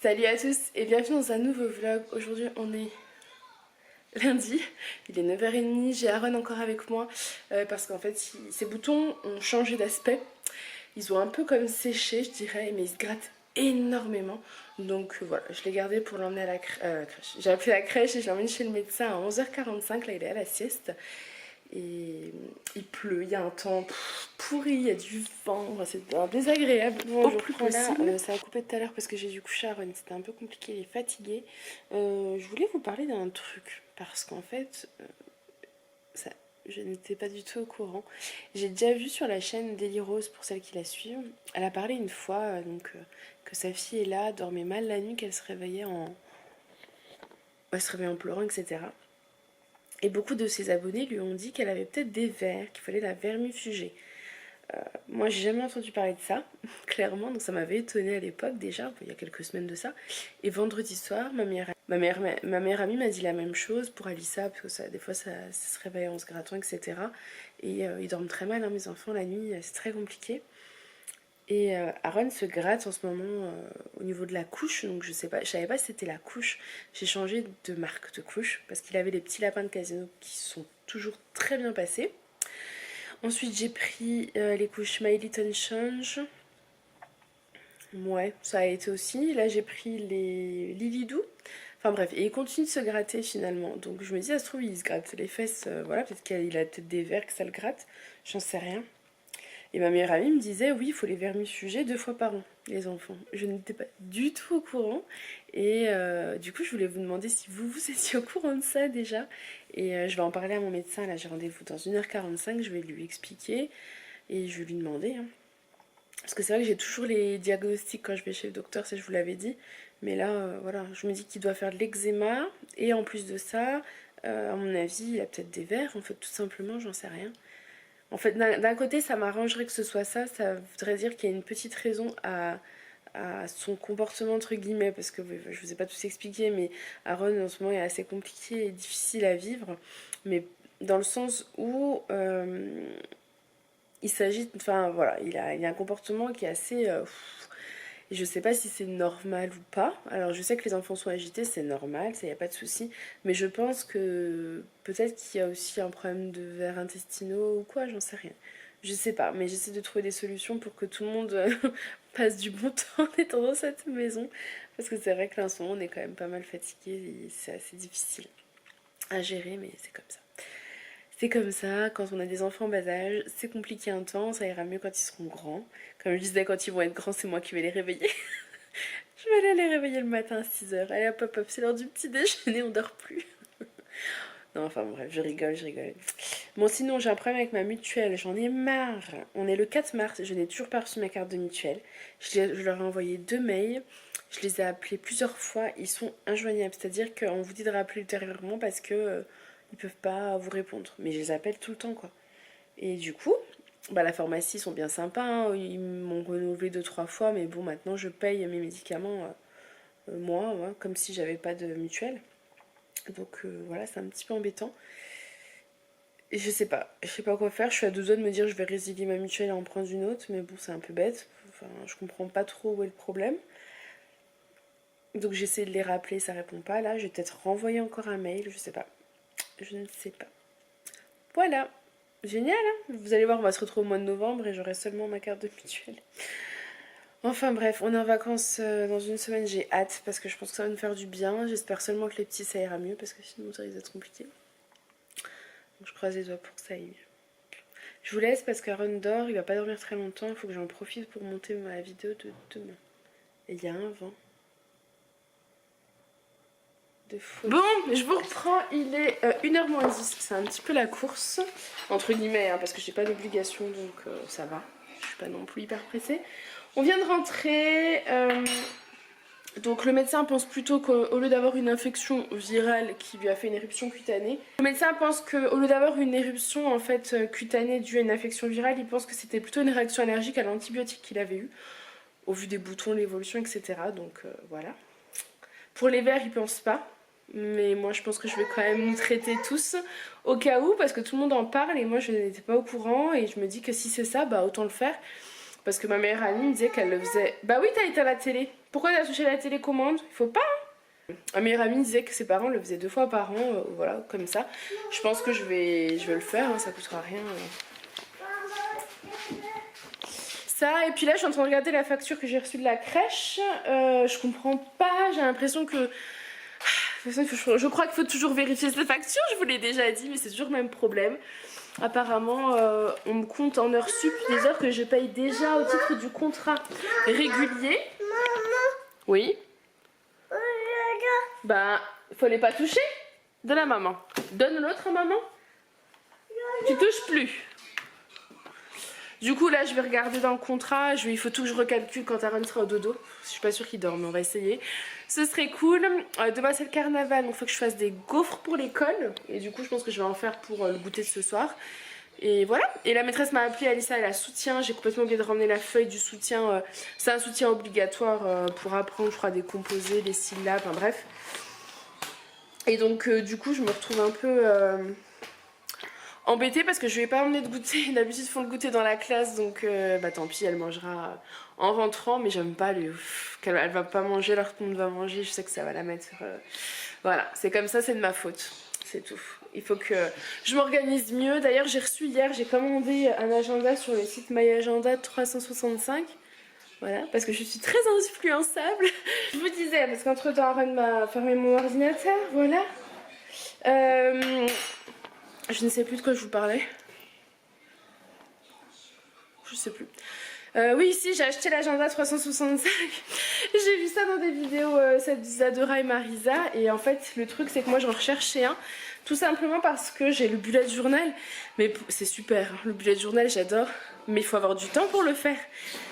Salut à tous et bienvenue dans un nouveau vlog. Aujourd'hui on est lundi, il est 9h30, j'ai Aaron encore avec moi parce qu'en fait ses boutons ont changé d'aspect. Ils ont un peu comme séché je dirais, mais ils se grattent énormément. Donc voilà, je l'ai gardé pour l'emmener à la crèche. J'ai appelé la crèche et je l'emmène chez le médecin à 11h45, là il est à la sieste. Et il pleut, il y a un temps pourri, il y a du vent, c'est désagréable. Bon, je reprends là, ça a coupé tout à l'heure parce que j'ai dû coucher Aaron, c'était un peu compliqué, il est fatigué. Je voulais vous parler d'un truc, parce qu'en fait, je n'étais pas du tout au courant. J'ai déjà vu sur la chaîne Daily Rose, pour celles qui la suivent, elle a parlé une fois que sa fille est là, dormait mal la nuit, qu'elle se réveillait elle se réveillait en pleurant, etc. Et beaucoup de ses abonnés lui ont dit qu'elle avait peut-être des vers, qu'il fallait la vermifuger. Moi j'ai jamais entendu parler de ça, clairement, donc ça m'avait étonnée à l'époque déjà, il y a quelques semaines de ça. Et vendredi soir, ma meilleure amie m'a dit la même chose pour Alissa, parce que des fois ça se réveille en se grattant, etc. Et ils dorment très mal, hein, mes enfants, la nuit, c'est très compliqué. Et Aaron se gratte en ce moment au niveau de la couche, donc je savais pas si c'était la couche. J'ai changé de marque de couche parce qu'il avait les petits lapins de Casino qui sont toujours très bien passés. Ensuite j'ai pris les couches My Little Change. Ouais, ça a été aussi. Là j'ai pris les Lilidou. Enfin bref, et il continue de se gratter finalement. Donc je me dis, ça se trouve il se gratte les fesses, voilà, peut-être qu'il a peut-être des vers que ça le gratte, j'en sais rien. Et ma meilleure amie me disait, oui, il faut les vermifuger 2 fois par an, les enfants. Je n'étais pas du tout au courant. Et du coup, je voulais vous demander si vous étiez au courant de ça déjà. Et je vais en parler à mon médecin. Là, j'ai rendez-vous dans 1h45. Je vais lui expliquer. Et je vais lui demander. Hein. Parce que c'est vrai que j'ai toujours les diagnostics quand je vais chez le docteur, ça je vous l'avais dit. Mais là, voilà, je me dis qu'il doit faire de l'eczéma. Et en plus de ça, à mon avis, il a peut-être des vers. En fait, tout simplement, j'en sais rien. En fait, d'un côté, ça m'arrangerait que ce soit ça. Ça voudrait dire qu'il y a une petite raison à son comportement, entre guillemets, parce que je vous ai pas tout expliqué, mais Aaron, en ce moment, est assez compliqué et difficile à vivre. Mais dans le sens où il s'agit... Enfin, voilà, il a un comportement qui est assez... et je sais pas si c'est normal ou pas. Alors je sais que les enfants sont agités, c'est normal, ça y a pas de souci. Mais je pense que peut-être qu'il y a aussi un problème de vers intestinaux ou quoi, j'en sais rien. Je sais pas, mais j'essaie de trouver des solutions pour que tout le monde passe du bon temps en étant dans cette maison. Parce que c'est vrai que là en ce moment on est quand même pas mal fatigué et c'est assez difficile à gérer, mais c'est comme ça. C'est comme ça, quand on a des enfants en bas âge, c'est compliqué un temps, ça ira mieux quand ils seront grands. Comme je disais, quand ils vont être grands, c'est moi qui vais les réveiller. Je vais aller les réveiller le matin à 6h. Allez hop hop hop, c'est l'heure du petit déjeuner, on dort plus. Non, enfin bref, je rigole, je rigole. Bon, sinon, j'ai un problème avec ma mutuelle, j'en ai marre. On est le 4 mars, je n'ai toujours pas reçu ma carte de mutuelle. Je leur ai envoyé 2 mails, je les ai appelés plusieurs fois, ils sont injoignables. C'est-à-dire qu'on vous dit de rappeler ultérieurement parce que ils peuvent pas vous répondre. Mais je les appelle tout le temps, quoi. Et du coup, bah, la pharmacie, ils sont bien sympas, hein. Ils m'ont renouvelé 2-3 fois, mais bon, maintenant je paye mes médicaments moi, hein, comme si j'avais pas de mutuelle. Donc voilà, c'est un petit peu embêtant. Et je sais pas quoi faire. Je suis à 2 doigts de me dire je vais résilier ma mutuelle et en prendre une autre, mais bon, c'est un peu bête. Enfin, je comprends pas trop où est le problème. Donc j'essaie de les rappeler, ça répond pas. Là, je vais peut-être renvoyer encore un mail, je sais pas. Je ne sais pas. Voilà. Génial, hein. Vous allez voir, on va se retrouver au mois de novembre et j'aurai seulement ma carte de mutuelle. Enfin bref, on est en vacances dans une semaine, j'ai hâte parce que je pense que ça va nous faire du bien. J'espère seulement que les petits ça ira mieux parce que sinon ça risque d'être compliqué. Donc je croise les doigts pour que ça aille mieux. Je vous laisse parce qu'Aaron dort, il va pas dormir très longtemps, il faut que j'en profite pour monter ma vidéo de demain. Et il y a un vent. De fou. Bon, je vous reprends, il est 1h moins 10, c'est un petit peu la course, entre guillemets, hein, parce que j'ai pas d'obligation donc ça va. Je suis pas non plus hyper pressée. On vient de rentrer, donc le médecin pense plutôt qu'au lieu d'avoir une infection virale qui lui a fait une éruption cutanée, le médecin pense qu'au lieu d'avoir une éruption en fait cutanée due à une infection virale, il pense que c'était plutôt une réaction allergique à l'antibiotique qu'il avait eu, au vu des boutons, l'évolution, etc. Donc voilà. Pour les vers, il pense pas. Mais moi je pense que je vais quand même nous traiter tous au cas où parce que tout le monde en parle et moi je n'étais pas au courant et je me dis que si c'est ça, bah autant le faire. Parce que ma meilleure amie me disait qu'elle le faisait. Bah oui, t'as éteint la télé. Pourquoi t'as touché la télécommande? Il faut pas. Un meilleur ami disait que ses parents le faisaient 2 fois par an, voilà, comme ça. Je pense que je vais le faire, hein, ça coûtera rien. Ça, et puis là je suis en train de regarder la facture que j'ai reçue de la crèche. Je comprends pas, j'ai l'impression que... Je crois qu'il faut toujours vérifier cette facture, je vous l'ai déjà dit, mais c'est toujours le même problème. Apparemment, on me compte en heures sup des heures que je paye déjà au titre du contrat régulier. Oui. Bah, faut les pas toucher. Donne à maman. Donne l'autre à maman. Tu touches plus. Du coup, là, je vais regarder dans le contrat. Il faut tout que je recalcule quand Aaron sera au dodo. Je suis pas sûre qu'il dorme, mais on va essayer. Ce serait cool. Demain, c'est le carnaval. Donc, il faut que je fasse des gaufres pour l'école. Et du coup, je pense que je vais en faire pour le goûter de ce soir. Et voilà. Et la maîtresse m'a appelé, Alissa, elle a soutien. J'ai complètement oublié de ramener la feuille du soutien. C'est un soutien obligatoire pour apprendre, je crois, des composés, des syllabes, enfin bref. Et donc, du coup, je me retrouve un peu embêtée parce que je lui ai pas emmené de goûter. D'habitude, ils font le goûter dans la classe, donc bah tant pis, elle mangera en rentrant. Mais j'aime pas qu'elle va pas manger alors que tout le monde va manger. Je sais que ça va la mettre. Voilà, c'est comme ça, c'est de ma faute. C'est tout. Il faut que je m'organise mieux. D'ailleurs, j'ai reçu hier, j'ai commandé un agenda sur le site My Agenda 365. Voilà, parce que je suis très influençable. Je vous disais, parce qu'entre temps, Aaron m'a fermé mon ordinateur, voilà. Je ne sais plus de quoi je vous parlais. Je sais plus. Oui, ici, j'ai acheté l'agenda 365. J'ai vu ça dans des vidéos, celle d'Isadora et Marisa. Et en fait, le truc, c'est que moi, j'en recherchais un. Tout simplement parce que j'ai le bullet journal. Mais c'est super, hein, le bullet journal, j'adore. Mais il faut avoir du temps pour le faire.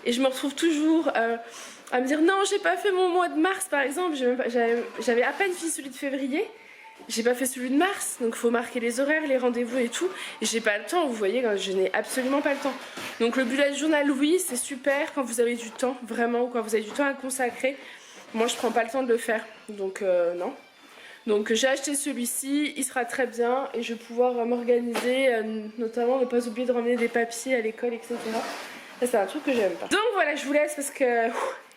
Et je me retrouve toujours à me dire non, j'ai pas fait mon mois de mars par exemple. J'avais à peine fini celui de février. J'ai pas fait celui de mars, donc il faut marquer les horaires, les rendez-vous et tout. Et j'ai pas le temps, vous voyez, je n'ai absolument pas le temps. Donc le bullet journal, oui, c'est super quand vous avez du temps, vraiment, ou quand vous avez du temps à consacrer. Moi, je prends pas le temps de le faire, donc non. Donc j'ai acheté celui-ci, il sera très bien et je vais pouvoir m'organiser, notamment ne pas oublier de ramener des papiers à l'école, etc. Ça, c'est un truc que j'aime pas. Donc voilà, je vous laisse parce que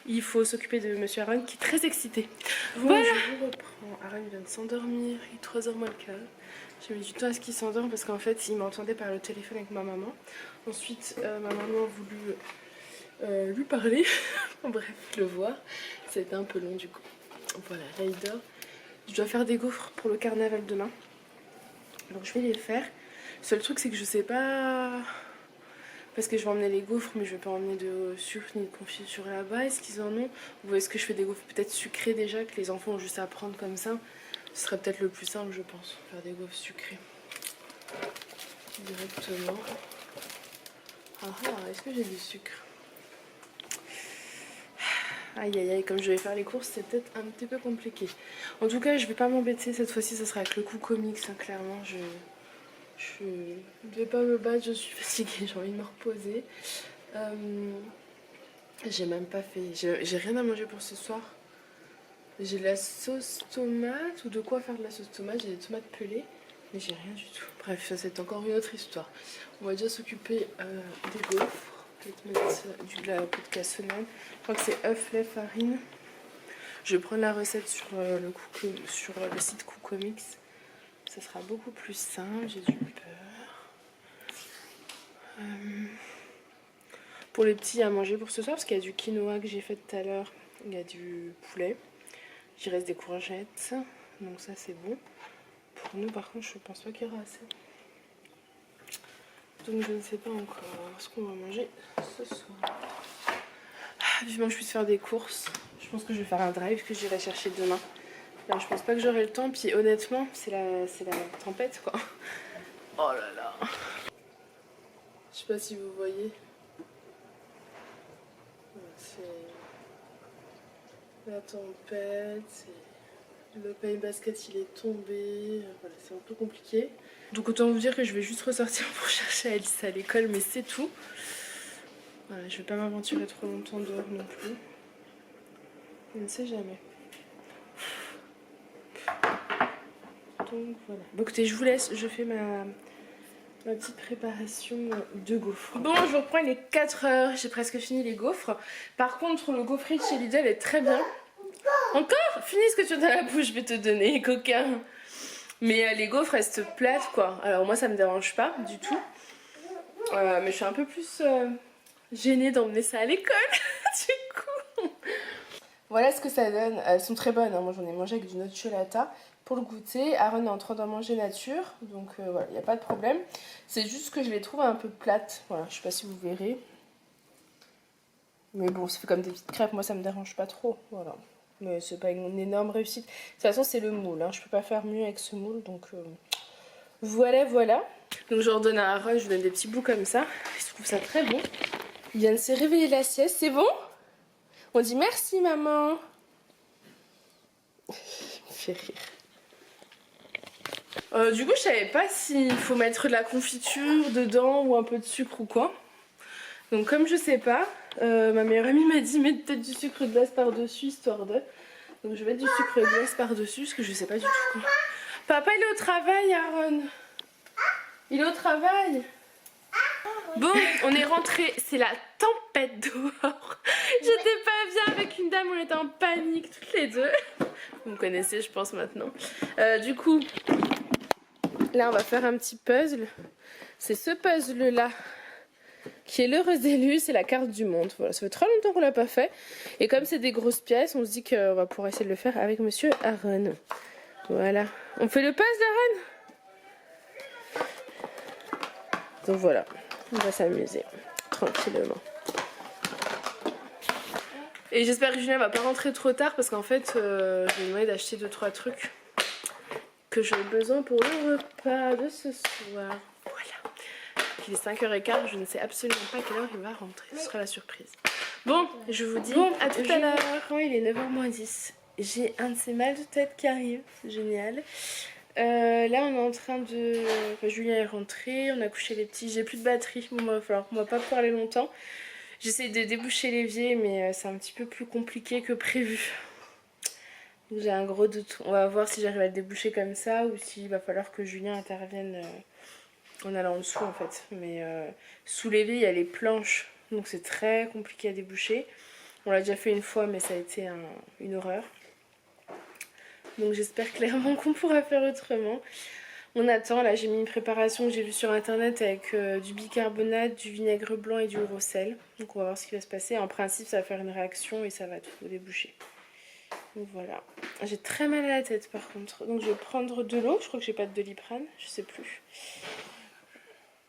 il faut s'occuper de monsieur Aaron qui est très excité. Voilà. Je vous reprends. Aaron vient de s'endormir, il est 3h moins le quart. J'ai mis du temps à ce qu'il s'endorme parce qu'en fait il m'entendait par le téléphone avec ma maman. Ensuite ma maman a voulu lui parler, bref, le voir. C'était un peu long du coup. Voilà, là il dort. Je dois faire des gaufres pour le carnaval demain. Donc je vais les faire. Le seul truc c'est que je sais pas... Parce que je vais emmener les gaufres mais je vais pas emmener de sucre ni de confiture là-bas. Est-ce qu'ils en ont? Ou est-ce que je fais des gaufres peut-être sucrées déjà que les enfants ont juste à prendre comme ça? Ce serait peut-être le plus simple je pense. Faire des gaufres sucrées. Directement. Ah ah, est-ce que j'ai du sucre? Aïe aïe aïe, comme je vais faire les courses, c'est peut-être un petit peu compliqué. En tout cas, je vais pas m'embêter cette fois-ci, ça sera avec le coup comics, hein, clairement. Je ne vais pas me battre, je suis fatiguée, j'ai envie de me reposer. J'ai même pas fait, j'ai rien à manger pour ce soir. J'ai de la sauce tomate, ou de quoi faire de la sauce tomate, j'ai des tomates pelées, mais j'ai rien du tout. Bref, ça c'est encore une autre histoire. On va déjà s'occuper des gaufres. Peut-être mettre de la peau de cassonade. Je crois que c'est œuf, lait, farine. Je vais prendre la recette sur le site Cookomix. Ça sera beaucoup plus simple. J'ai du beurre. Pour les petits à manger pour ce soir, parce qu'il y a du quinoa que j'ai fait tout à l'heure. Il y a du poulet. Il reste des courgettes. Donc ça c'est bon. Pour nous par contre je pense pas qu'il y aura assez. Donc je ne sais pas encore ce qu'on va manger ce soir. Vivement que je puisse faire des courses. Je pense que je vais faire un drive que j'irai chercher demain. Là, je pense pas que j'aurai le temps. Puis honnêtement, c'est la tempête quoi. Oh là là. Je sais pas si vous voyez. C'est la tempête. Le pain basket il est tombé. Voilà, c'est un peu compliqué. Donc autant vous dire que je vais juste ressortir pour chercher Alice à l'école, mais c'est tout. Voilà, je vais pas m'aventurer trop longtemps dehors non plus. Je ne sais jamais. Donc voilà. Bon écoutez, je vous laisse, je fais ma petite préparation de gaufres. Bon, je reprends, il est 4 h, j'ai presque fini les gaufres. Par contre, le gaufrier de chez Lidl est très bien. Encore? Finis ce que tu as dans la bouche, je vais te donner, coquin. Mais les gaufres restent plates, quoi. Alors moi, ça me dérange pas du tout. Mais je suis un peu plus gênée d'emmener ça à l'école, du coup. Voilà ce que ça donne. Elles sont très bonnes, hein. Moi, j'en ai mangé avec du nocciolata. Pour le goûter, Aaron est en train d'en manger nature, donc voilà, il n'y a pas de problème. C'est juste que je les trouve un peu plates, voilà, je sais pas si vous verrez. Mais bon, ça fait comme des petites crêpes, moi ça me dérange pas trop, voilà. Mais c'est pas une énorme réussite. De toute façon, c'est le moule, hein. Je peux pas faire mieux avec ce moule, donc voilà, voilà. Donc je redonne à Aaron, je lui donne des petits bouts comme ça. Je trouve ça très bon. Il vient de se réveiller la sieste, c'est bon? On dit merci maman. Il me fait rire. Du coup, je savais pas s'il faut mettre de la confiture dedans ou un peu de sucre ou quoi. Donc comme je sais pas, ma meilleure amie m'a dit mettre peut-être du sucre glace par-dessus histoire de. Donc je vais mettre du sucre glace par-dessus parce que je sais pas du tout quoi. Papa il est au travail, Aaron. Il est au travail. Bon, on est rentré, c'est la tempête dehors. J'étais pas bien avec une dame, on était en panique toutes les deux. Vous me connaissez je pense maintenant. Du coup... Là, on va faire un petit puzzle. C'est ce puzzle-là qui est l'heureuse élue, c'est la carte du monde. Voilà, ça fait très longtemps qu'on l'a pas fait. Et comme c'est des grosses pièces, on se dit qu'on va pouvoir essayer de le faire avec monsieur Aaron. Voilà. On fait le puzzle, Aaron? Donc voilà, on va s'amuser tranquillement. Et j'espère que Julien va pas rentrer trop tard parce qu'en fait, je lui ai demandé d'acheter 2-3 trucs que j'ai besoin pour le repas de ce soir. Voilà. Il est 5 h 15, je ne sais absolument pas à quelle heure il va rentrer. Ce sera la surprise. Bon, je vous dis à tout à l'heure. Il est 9 h moins 10. J'ai un de ces mal de tête qui arrive. C'est génial. Là, on est en train de... Enfin, Julien est rentré, on a couché les petits. J'ai plus de batterie. Bon, il va falloir qu'on va pas parler longtemps. J'essaie de déboucher l'évier, mais c'est un petit peu plus compliqué que prévu. J'ai un gros doute. On va voir si j'arrive à le déboucher comme ça ou s'il va falloir que Julien intervienne en allant en dessous en fait. Mais sous l'évier il y a les planches donc c'est très compliqué à déboucher. On l'a déjà fait une fois mais ça a été une horreur. Donc j'espère clairement qu'on pourra faire autrement. On attend, là j'ai mis une préparation que j'ai vue sur internet avec du bicarbonate, du vinaigre blanc et du gros sel. Donc on va voir ce qui va se passer. En principe ça va faire une réaction et ça va tout déboucher. Donc voilà, j'ai très mal à la tête par contre. Donc je vais prendre de l'eau, je crois que j'ai pas de Doliprane, je sais plus.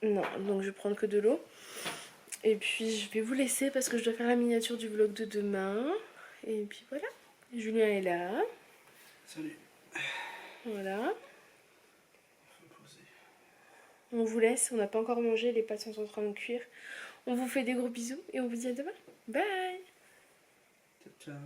Non, donc je vais prendre que de l'eau. Et puis je vais vous laisser parce que je dois faire la miniature du vlog de demain. Et puis voilà, Julien est là. Salut. Voilà. On vous laisse, on n'a pas encore mangé, les pâtes sont en train de cuire. On vous fait des gros bisous et on vous dit à demain. Bye. Ciao, ciao.